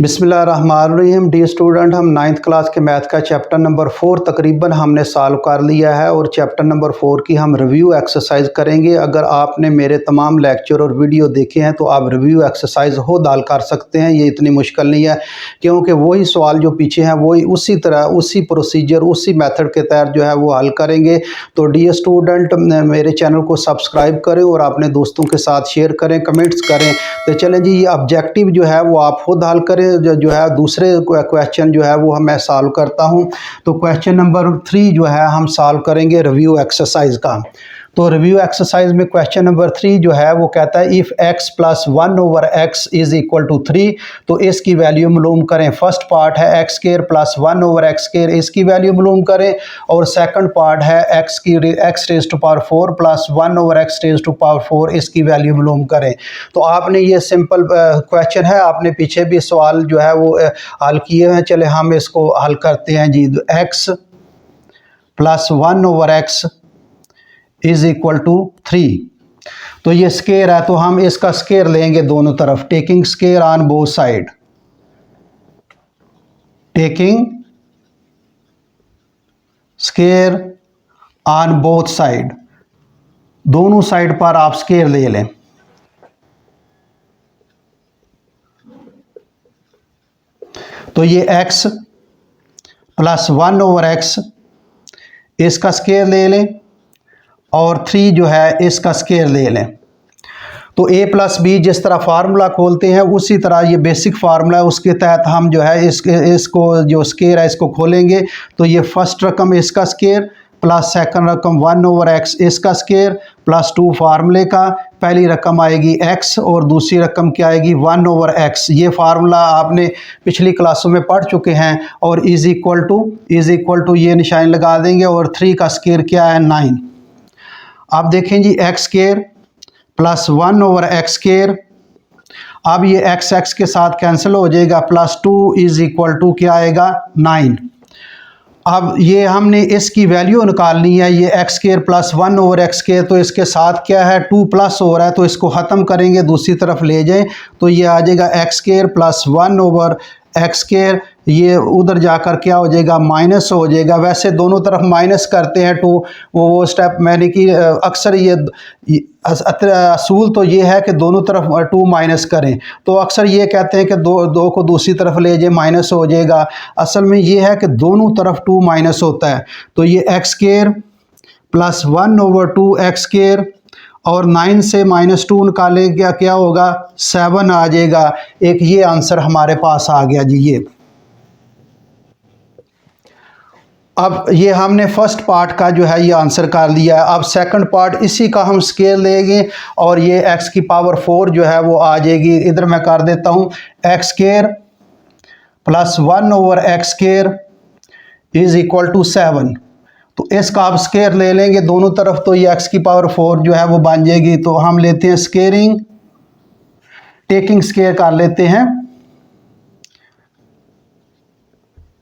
बिस्मिल्लाहिर्रहमानिर्रहीम। Dear student, हम 9th class के मैथ का चैप्टर नंबर 4 तकरीबन हमने सॉल्व कर लिया है और चैप्टर नंबर 4 की हम रिव्यू एक्सरसाइज करेंगे। अगर आपने मेरे तमाम लेक्चर और वीडियो देखे हैं तो आप रिव्यू एक्सरसाइज हो दाल कर सकते हैं। ये इतनी मुश्किल नहीं है क्योंकि वही सवाल जो पीछे हैं वही उसी तरह उसी प्रोसीजर उसी मेथड के तहत जो है वो हल करेंगे। तो डी स्टूडेंट, मेरे चैनल को सब्सक्राइब करें और अपने दोस्तों के साथ शेयर करें, कमेंट्स करें। तो चलें जी, ये ऑब्जेक्टिव जो है वो आप खुद हल करें। जो है दूसरे क्वेश्चन जो है वो मैं सॉल्व करता हूं। तो क्वेश्चन नंबर 3 जो है हम सॉल्व करेंगे रिव्यू एक्सरसाइज का। तो रिव्यू एक्सरसाइज में क्वेश्चन नंबर 3 जो है वो कहता है if x plus 1/x is equal to 3, तो इसकी वैल्यू मालूम करें। फर्स्ट पार्ट है x square plus 1/x square, इसकी वैल्यू मालूम करें। और सेकंड पार्ट है x raise to power 4 plus 1/x raise to power 4, इसकी वैल्यू मालूम करें। तो आपने ये सिंपल क्वेश्चन है, आपने पीछे भी सवाल जो है वो हल किए हैं। चले हम इसको हल करते हैं जी। x plus 1/x is equal to 3, तो ये स्केयर है तो हम इसका स्केयर लेंगे दोनों तरफ, taking square on both side. Taking square on both side, दोनों साइड पर आप स्केयर ले लें। तो ये x प्लस 1/x इसका स्केयर ले लें और 3 जो है इसका स्केयर ले लें। तो a प्लस बी जिस तरह फार्मूला खोलते हैं उसी तरह ये बेसिक फार्मूला है, उसके तहत हम जो है इसको जो स्केयर है इसको खोलेंगे। तो ये फर्स्ट रकम इसका स्केयर प्लस सेकंड रकम 1/x इसका स्केयर प्लस 2 फार्मूले का, पहली रकम आएगी x और दूसरी रकम क्या आएगी 1/x। ये फार्मूला आपने पिछली क्लासों में पढ़ चुके हैं। और इज इक्वल टू ये निशान लगा देंगे और 3 का स्केयर क्या है 9। अब देखें जी, x square plus 1/x square, अब ये x के साथ कैंसिल हो जाएगा, प्लस 2 इज इक्वल टू क्या आएगा 9। अब ये हमने इसकी वैल्यू निकालनी है, ये x square plus 1/x square, तो इसके साथ क्या है 2 प्लस हो रहा है, तो इसको ख़त्म करेंगे दूसरी तरफ ले जाएं तो ये आ जाएगा x square plus 1/x square. ये उधर जाकर क्या हो जाएगा माइनस हो जाएगा। वैसे दोनों तरफ माइनस करते हैं 2, वो स्टेप मैंने कि अक्सर ये असूल तो ये है कि दोनों तरफ 2 माइनस करें। तो अक्सर ये कहते हैं कि दो को दूसरी तरफ ले जाए माइनस हो जाएगा। असल में ये है कि दोनों तरफ 2 माइनस होता है। तो ये x square plus 1/2x square और 9 से -2 निकालेंगे क्या होगा 7 आ जाएगा। एक ये आंसर हमारे पास आ गया जी। ये अब ये हमने फर्स्ट पार्ट का जो है ये आंसर कर लिया है। अब सेकंड पार्ट इसी का हम स्केयर लेंगे और ये x की पावर 4 जो है वो आ जाएगी। इधर मैं कर देता हूँ x square plus 1/x square is equal to 7। तो इसका आप स्केयर ले लेंगे दोनों तरफ, तो ये x की पावर 4 जो है वो बन जाएगी। तो हम लेते हैं स्केयरिंग, टेकिंग स्केयर कर लेते हैं,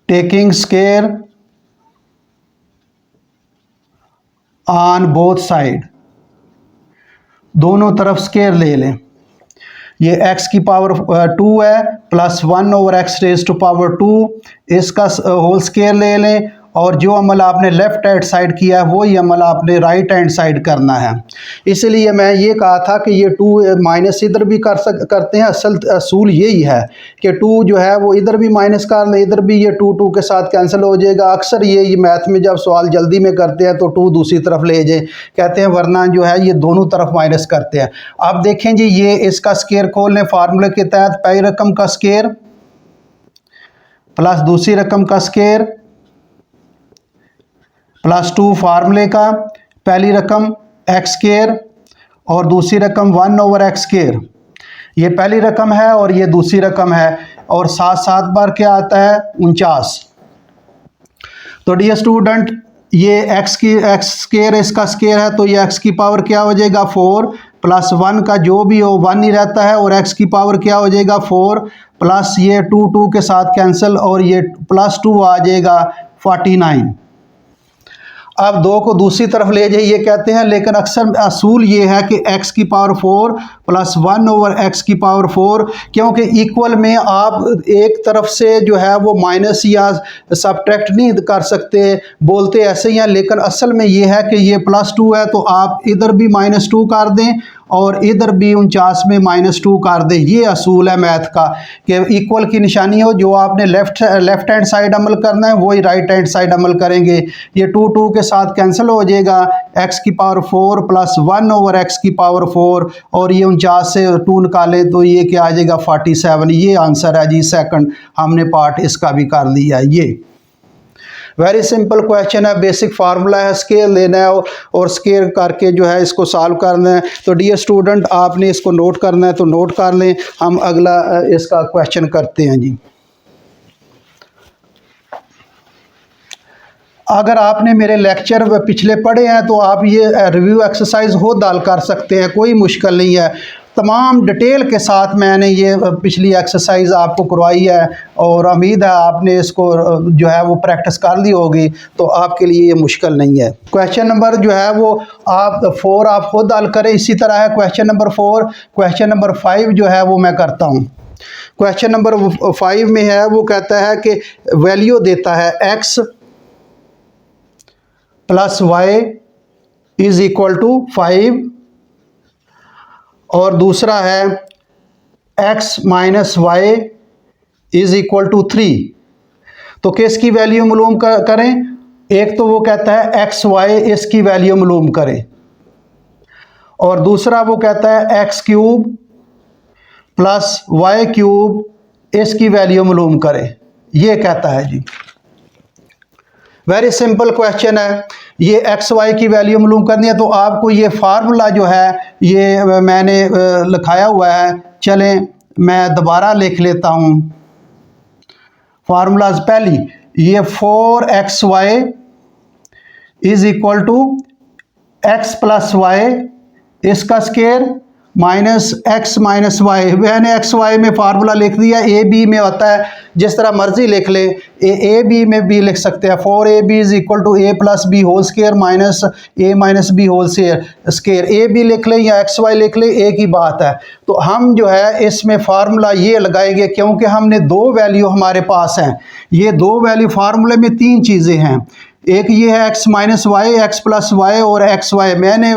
taking square on both side, दोनों तरफ स्केयर ले लें। ये x की पावर 2 है plus 1/x raise to power 2, इसका होल स्केयर ले लें। और जो अमल आपने लेफ़्ट हैंड साइड किया है वही अमल आपने राइट हैंड साइड करना है। इसलिए मैं ये कहा था कि ये 2 माइनस इधर भी करते हैं। असल असूल यही है कि 2 जो है वो इधर भी माइनस कर लें, इधर भी ये 2 के साथ कैंसिल हो जाएगा। अक्सर ये मैथ में जब सवाल जल्दी में करते हैं तो 2 दूसरी तरफ ले जाए कहते हैं, वरना जो है ये दोनों तरफ माइनस करते हैं। अब देखें जी, ये इसका स्केयर खोल लें फार्मूले के तहत, पहली रकम का स्केयर प्लस दूसरी रकम का स्केयर प्लस 2 फार्मूले का, पहली रकम x स्केयर और दूसरी रकम 1/x स्केयर। ये पहली रकम है और ये दूसरी रकम है और 7 बार क्या आता है 49। तो डियर स्टूडेंट, ये x स्केयर इसका स्केयर है तो ये x की पावर क्या हो जाएगा 4 प्लस 1 का जो भी हो 1 ही रहता है और x की पावर क्या हो जाएगा 4 प्लस ये 2 के साथ कैंसिल और ये प्लस 2 आ जाएगा 49। आप 2 को दूसरी तरफ ले जाइए कहते हैं, लेकिन अक्सर असूल ये है कि x की पावर 4 प्लस 1 ओवर x की पावर 4, क्योंकि इक्वल में आप एक तरफ से जो है वो माइनस या सब्ट्रैक्ट नहीं कर सकते, बोलते ऐसे ही हैं, लेकिन असल में ये है कि ये +2 है, तो आप इधर भी -2 कर दें और इधर भी 49 में -2 कर दें। ये असूल है मैथ का कि इक्वल की निशानी हो, जो आपने लेफ्ट हैंड साइड अमल करना है वही राइट हैंड साइड अमल करेंगे। ये 2 के साथ कैंसिल हो जाएगा, x की पावर 4 प्लस 1 ओवर x की पावर 4, और ये 49 से 2 निकालें तो ये क्या आ जाएगा 47। ये आंसर है जी सेकंड, हमने पार्ट इसका भी कर लिया है। ये वेरी सिंपल क्वेश्चन है, बेसिक फार्मूला है, स्केल लेना है और स्केल करके जो है इसको सॉल्व करना है। तो डियर स्टूडेंट आपने इसको नोट करना है तो नोट कर लें, हम अगला इसका क्वेश्चन करते हैं जी। अगर आपने मेरे लेक्चर पिछले पढ़े हैं तो आप ये रिव्यू एक्सरसाइज हो दाल कर सकते हैं, कोई मुश्किल नहीं है। तमाम डिटेल के साथ मैंने ये पिछली एक्सरसाइज आपको करवाई है और उम्मीद है आपने इसको जो है वो प्रैक्टिस कर ली होगी, तो आपके लिए ये मुश्किल नहीं है। क्वेश्चन नंबर जो है वो आप 4 आप खुद हल करें, इसी तरह है क्वेश्चन नंबर 4। क्वेश्चन नंबर 5 जो है वो मैं करता हूँ। क्वेश्चन नंबर 5 में है वो कहता है कि वैल्यू देता है x प्लस y इज इक्वल टू 5 और दूसरा है x minus y is equal to 3। तो किसकी वैल्यू मालूम करें? एक तो वो कहता है एक्स वाई इसकी वैल्यू मालूम करें, और दूसरा वो कहता है x cube plus y cube इसकी वैल्यू मालूम करें। ये कहता है जी। वेरी सिंपल क्वेश्चन है, ये एक्स वाई की वैल्यू मालूम करनी है, तो आपको ये फार्मूला जो है ये मैंने लिखाया हुआ है। चलें मैं दोबारा लिख लेता हूँ फार्मूलाज। पहली ये 4xy is equal to x plus Y इसका square minus x minus Y. मैंने एक्स वाई में फार्मूला लिख दिया, ए बी में होता है, जिस तरह मर्जी लिख ले, ए बी में भी लिख सकते हैं। 4ab is equal to a plus b whole square minus a minus b whole square. A b लिख लें या एक्स वाई लिख लें, एक ही बात है। तो हम जो है इसमें फार्मूला ये लगाएंगे, क्योंकि हमने 2 वैल्यू हमारे पास हैं। ये 2 वैल्यू फार्मूले में 3 चीज़ें हैं, एक ये है x minus y, x plus y और एक्स वाई। मैंने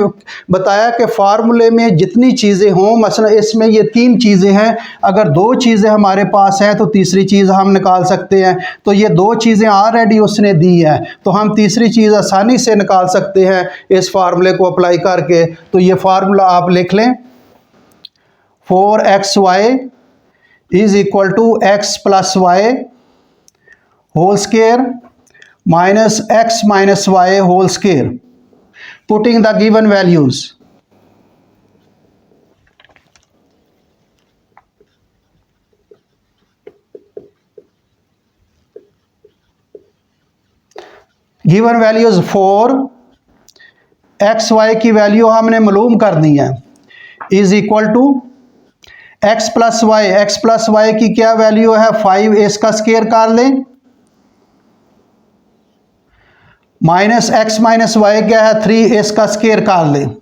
बताया कि फार्मूले में जितनी चीज़ें हों, मसलन इसमें ये 3 चीज़ें हैं, अगर 2 चीज़ें हमारे पास हैं तो तीसरी चीज़ हम निकाल सकते हैं। तो ये 2 चीज़ें ऑलरेडी उसने दी हैं, तो हम तीसरी चीज़ आसानी से निकाल सकते हैं इस फार्मूले को अप्लाई करके। तो ये फार्मूला आप लिख लें, 4xy is equal to x plus y whole square minus x minus y whole square, putting the given values. Given values 4, x y की वैल्यू हमने मालूम करनी है, is equal to x plus y. X plus y की क्या value है 5, इसका square कर लें, माइनस एक्स माइनस वाई क्या है 3, इसका स्केयर कर लें।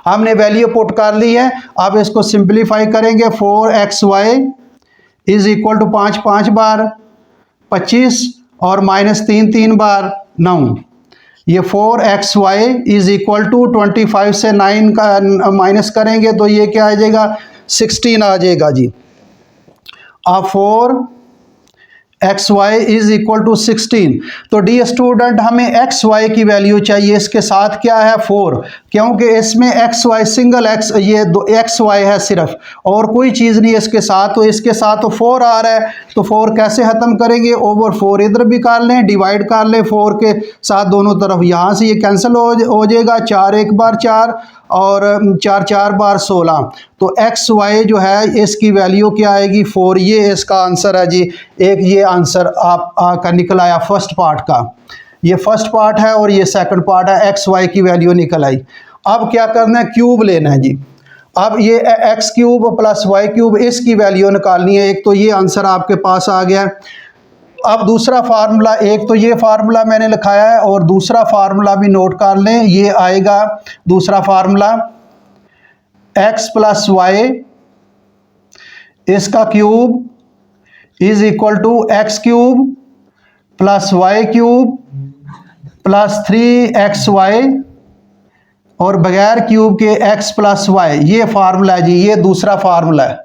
हमने वैल्यू पुट कर ली है, अब इसको सिंप्लीफाई करेंगे। 4xy इज इक्वल टू 5 बार 25 और माइनस 3 बार 9। ये 4xy इज इक्वल टू 25 से 9 का माइनस करेंगे तो ये क्या आ जाएगा 16 आ जाएगा जी। अब 4xy इज इक्वल टू 16। तो डी स्टूडेंट हमें xy की वैल्यू चाहिए, इसके साथ क्या है 4, क्योंकि इसमें xy सिंगल x, ये xy है सिर्फ और कोई चीज़ नहीं है इसके साथ, तो इसके साथ तो 4 आ रहा है। तो 4 कैसे ख़त्म करेंगे, ओवर 4 इधर भी कर लें, डिवाइड कर लें 4 के साथ दोनों तरफ, यहाँ से ये कैंसिल हो जाएगा। 4 एक बार 4 और 4 बार 16। तो एक्स वाई जो है इसकी वैल्यू क्या आएगी 4। ये इसका आंसर है जी। एक ये आंसर आपका निकल आया फर्स्ट पार्ट का, ये फर्स्ट पार्ट है और ये सेकंड पार्ट है, एक्स वाई की वैल्यू निकल आई। अब क्या करना है, क्यूब लेना है जी। अब ये x cube plus y cube इसकी वैल्यू निकालनी है। एक तो ये आंसर आपके पास आ गया। अब दूसरा फार्मूला, एक तो ये फार्मूला मैंने लिखाया है और दूसरा फार्मूला भी नोट कर लें। ये आएगा दूसरा फार्मूला x प्लस वाई इसका cube is equal to x cube plus y cube plus 3xy और बगैर क्यूब के x प्लस वाई। ये फार्मूला है जी, ये दूसरा फार्मूला है।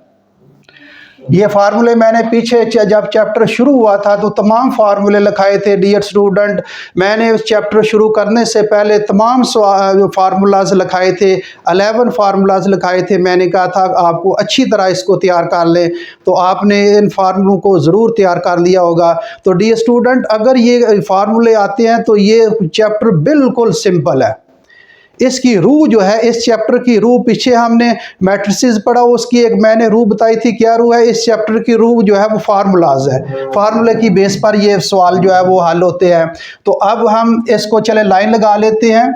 ये फार्मूले मैंने पीछे जब चैप्टर शुरू हुआ था तो तमाम फार्मूले लिखाए थे डियर स्टूडेंट। मैंने उस चैप्टर शुरू करने से पहले तमाम फार्मूलाज लिखाए थे, 11 फार्मूलाज लिखाए थे। मैंने कहा था आपको अच्छी तरह इसको तैयार कर लें, तो आपने इन फार्मूलों को ज़रूर तैयार कर लिया होगा। तो डियर स्टूडेंट, अगर ये फार्मूले आते हैं तो ये चैप्टर बिल्कुल सिंपल है। इसकी रूह जो है, इस चैप्टर की रूह, पीछे हमने मैट्रिसेस पढ़ा, उसकी एक मैंने रूह बताई थी। क्या रूह है? इस चैप्टर की रूह जो है वो फार्मूलाज है। फार्मूले की बेस पर ये सवाल जो है वो हल होते हैं। तो अब हम इसको चले लाइन लगा लेते हैं।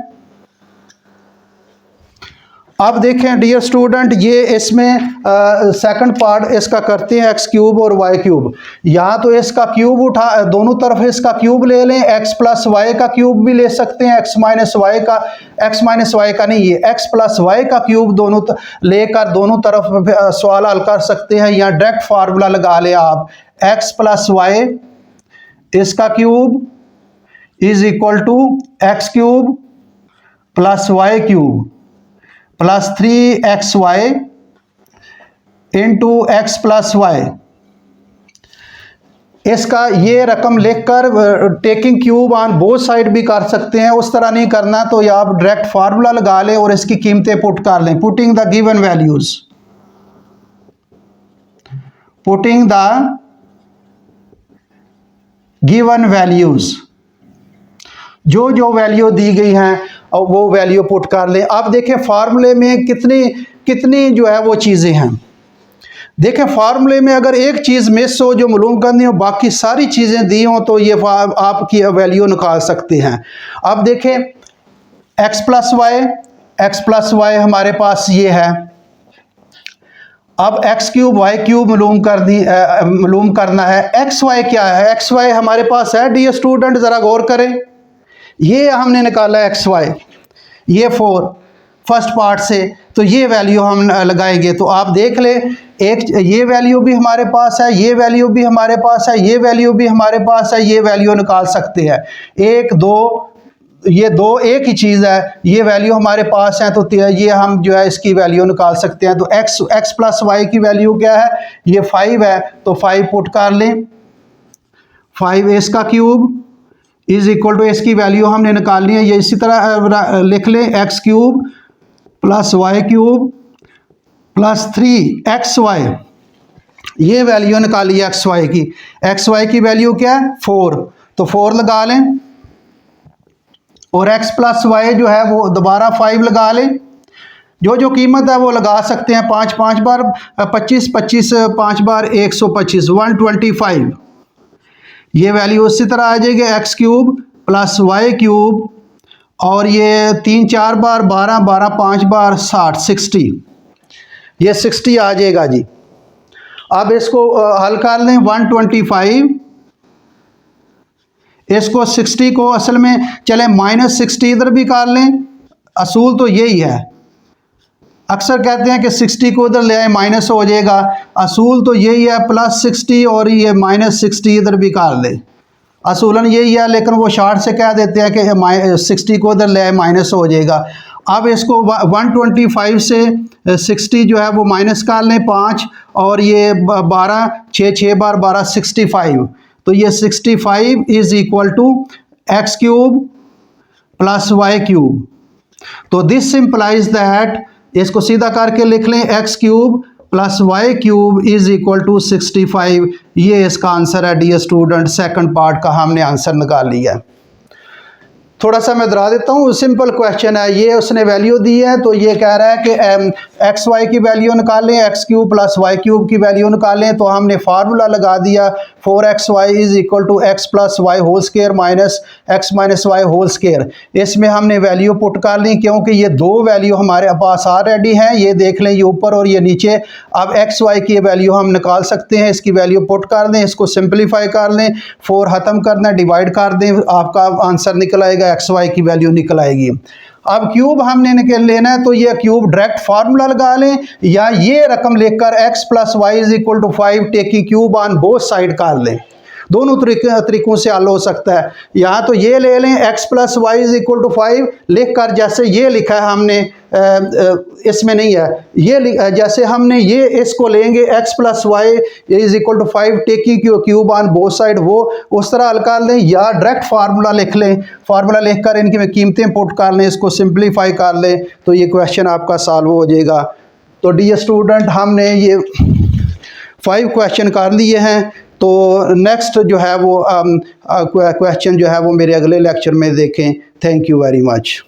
अब देखें डियर स्टूडेंट, ये इसमें सेकंड पार्ट इसका करते हैं एक्स क्यूब और वाई क्यूब। यहाँ तो इसका क्यूब उठा, दोनों तरफ इसका क्यूब ले लें। एक्स प्लस वाई का क्यूब भी ले सकते हैं, एक्स माइनस वाई का, एक्स माइनस वाई का नहीं, ये एक्स प्लस वाई का क्यूब दोनों लेकर दोनों तरफ सवाल हल कर सकते हैं। या डायरेक्ट फार्मूला लगा लें आप, एक्स प्लस वाई इसका cube is equal to x cube plus y cube plus 3xy into x plus Y. इसका ये रकम लिखकर taking cube on both side भी कर सकते हैं। उस तरह नहीं करना तो या आप डायरेक्ट फार्मूला लगा लें और इसकी कीमतें पुट कर लें। Putting the given values, putting the given values, जो जो वैल्यू दी गई हैं और वो वैल्यू पुट कर लें। अब देखें फार्मूले में कितनी कितनी जो है वो चीज़ें हैं। देखें फार्मूले में अगर एक चीज़ मिस हो जो मालूम करनी हो, बाकी सारी चीज़ें दी हों, तो ये आपकी वैल्यू निकाल सकते हैं। अब देखें एक्स प्लस वाई हमारे पास ये है। अब एक्स क्यूब वाई क्यूब मालूम करना है। एक्स वाई क्या है? एक्स वाई हमारे पास है डियर स्टूडेंट, ज़रा गौर करें। ये हमने निकाला एक्स वाई, ये 4 फर्स्ट पार्ट से, तो ये वैल्यू हम लगाएंगे। तो आप देख लें, एक ये वैल्यू भी हमारे पास है, ये वैल्यू भी हमारे पास है, ये वैल्यू भी हमारे पास है, ये वैल्यू निकाल सकते हैं। 1 2, ये दो एक ही चीज़ है, ये वैल्यू हमारे पास है, तो ये हम जो है इसकी वैल्यू निकाल सकते हैं। तो एक्स प्लस वाई की वैल्यू क्या है? ये 5 है, तो 5 पुट कर लें। 5 इसका क्यूब इज इक्वल टू, इसकी वैल्यू हमने निकालनी है। ये इसी तरह लिख लें, x cube plus y cube plus 3xy, ये वैल्यू निकाली है एक्स वाई की। एक्स वाई की वैल्यू क्या है? 4, तो 4 लगा लें। और एक्स प्लस वाई जो है वो दोबारा 5 लगा लें। जो जो कीमत है वो लगा सकते हैं। 5 5 बार 25 25 5 बार 125, 125। ये वैल्यू उसी तरह आ जाएगी, x cube plus y cube, और ये 3 4 बार 12 12 5 बार 60, 60, ये 60 आ जाएगा जी। अब इसको हल कर लें। 125, इसको 60 को असल में चले -60 इधर भी कर लें। असूल तो यही है, अक्सर कहते हैं कि 60 को इधर ले आए माइनस हो जाएगा। असूल तो यही है, +60 और ये -60 इधर भी कर ले। असूलन यही है, लेकिन वो शार्ट से कह देते हैं कि 60 को इधर ले आए माइनस हो जाएगा। अब इसको 125 से 60 जो है वो माइनस कर लें 5, और ये 12 6 बार 12 65, तो ये 65 is equal to x cube plus y cube. तो दिस सिंप्लाइज दैट, इसको सीधा करके लिख लें, x cube plus y cube is equal to 65। ये इसका आंसर है डियर स्टूडेंट, सेकंड पार्ट का हमने आंसर निकाल लिया। थोड़ा सा मैं दोहरा देता हूँ, सिंपल क्वेश्चन है ये, उसने वैल्यू दी है तो ये कह रहा है कि एक्स वाई की वैल्यू निकालें, x cube plus y cube की वैल्यू निकालें। तो हमने फार्मूला लगा दिया 4xy is equal to x plus y whole square minus x minus y whole square. इसमें हमने वैल्यू पुट कर ली क्योंकि ये दो वैल्यू हमारे पास ऑलरेडी हैं, ये देख लें ये ऊपर और ये नीचे। अब एक्स वाई की वैल्यू हम निकाल सकते हैं, इसकी वैल्यू पुट कर दें, इसको सिंप्लीफाई कर लें, 4 ख़त्म करना, डिवाइड कर दें, आपका आंसर निकल आएगा, एक्स वाई की वैल्यू निकल आएगी। अब क्यूब हमने निकल लेना है तो ये क्यूब डायरेक्ट फार्मूला लगा लें या ये रकम लेकर x plus y is equal to 5 taking cube on both side कर लें। दोनों तरीकों से हल हो सकता है। यहाँ तो ये ले लें x plus y is equal to 5 लिख कर, जैसे ये लिखा है हमने, इसमें नहीं है ये, जैसे हमने ये इसको लेंगे x plus y is equal to 5 taking cube on both side, वो उस तरह हल कर लें या डायरेक्ट फार्मूला लिख लें, फार्मूला लिख कर इनकी कीमतें पुट कर लें, इसको सिंप्लीफाई कर लें तो ये क्वेश्चन आपका सॉल्व हो जाएगा। तो डियर स्टूडेंट, हमने ये 5 क्वेश्चन कर लिए हैं। तो नेक्स्ट जो है वो क्वेश्चन जो है वो मेरे अगले लेक्चर में देखें। Thank you very much.